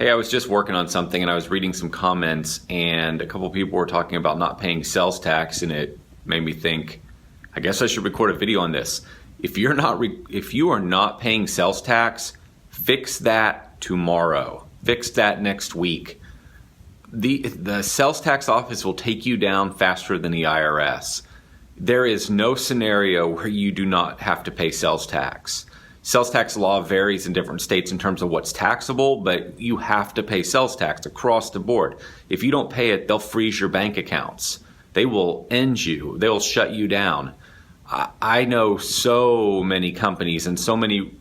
Hey, I was just working on something and I was reading some comments and a couple people were talking about not paying sales tax, and it made me think, I guess I should record a video on this. If you are not paying sales tax, fix that tomorrow. Fix that next week. The sales tax office will take you down faster than the IRS. There is no scenario where you do not have to pay sales tax. Sales tax law varies in different states in terms of what's taxable, but you have to pay sales tax across the board. If you don't pay it, they'll freeze your bank accounts. They will end you. They will shut you down. I know so many companies and so many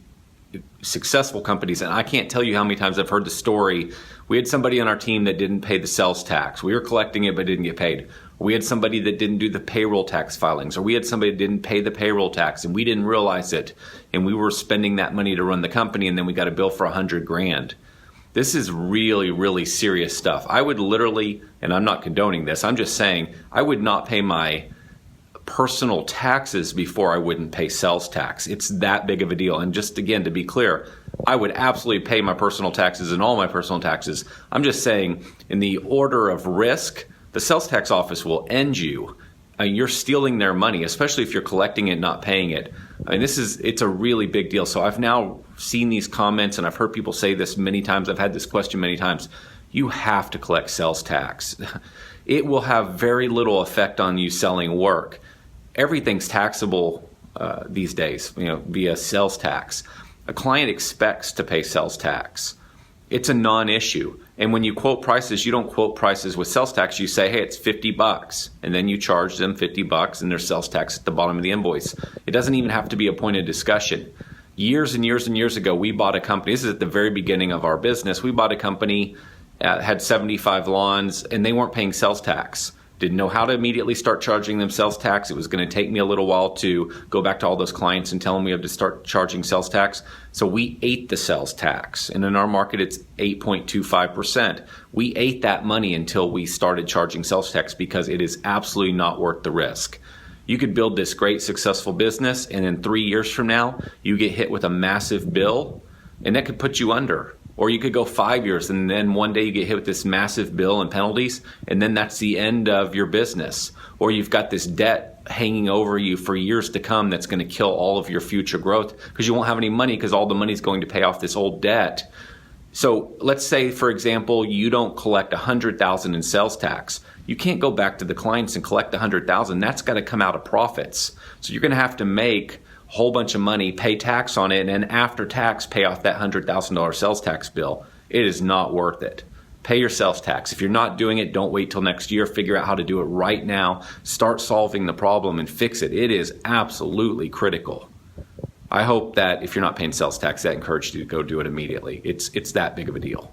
successful companies, and I can't tell you how many times I've heard the story. We had somebody on our team that didn't pay the sales tax. We were collecting it but didn't get paid. We had somebody that didn't do the payroll tax filings, or we had somebody that didn't pay the payroll tax and we didn't realize it, and we were spending that money to run the company, and then we got a bill for $100,000. This is really, really serious stuff. I would literally, and I'm not condoning this, I'm just saying I would not pay my personal taxes before I wouldn't pay sales tax. It's that big of a deal. And just again, to be clear, I would absolutely pay my personal taxes and all my personal taxes. I'm just saying, in the order of risk, the sales tax office will end you. You're stealing their money, especially if you're collecting it, not paying it. I mean, it's a really big deal. So I've now seen these comments and I've heard people say this many times. I've had this question many times. You have to collect sales tax. It will have very little effect on you selling work. Everything's taxable these days, via sales tax. A client expects to pay sales tax. It's a non-issue. And when you quote prices, you don't quote prices with sales tax. You say, hey, it's $50. And then you charge them $50 and there's sales tax at the bottom of the invoice. It doesn't even have to be a point of discussion. Years and years and years ago, we bought a company. This is at the very beginning of our business. We bought a company, had 75 lawns, and they weren't paying sales tax. Didn't know how to immediately start charging them sales tax. It was going to take me a little while to go back to all those clients and tell them we have to start charging sales tax. So we ate the sales tax. And in our market, it's 8.25%. We ate that money until we started charging sales tax because it is absolutely not worth the risk. You could build this great successful business, and in 3 years from now, you get hit with a massive bill, and that could put you under. Or you could go 5 years and then one day you get hit with this massive bill and penalties, and then that's the end of your business. Or you've got this debt hanging over you for years to come that's going to kill all of your future growth because you won't have any money because all the money is going to pay off this old debt. So let's say, for example, you don't collect $100,000 in sales tax. You can't go back to the clients and collect $100,000. That's got to come out of profits. So you're going to have to make whole bunch of money, pay tax on it, and then after tax, pay off that $100,000 sales tax bill. It is not worth it. Pay your sales tax. If you're not doing it, don't wait till next year. Figure out how to do it right now. Start solving the problem and fix it. It is absolutely critical. I hope that if you're not paying sales tax, that encourages you to go do it immediately. It's that big of a deal.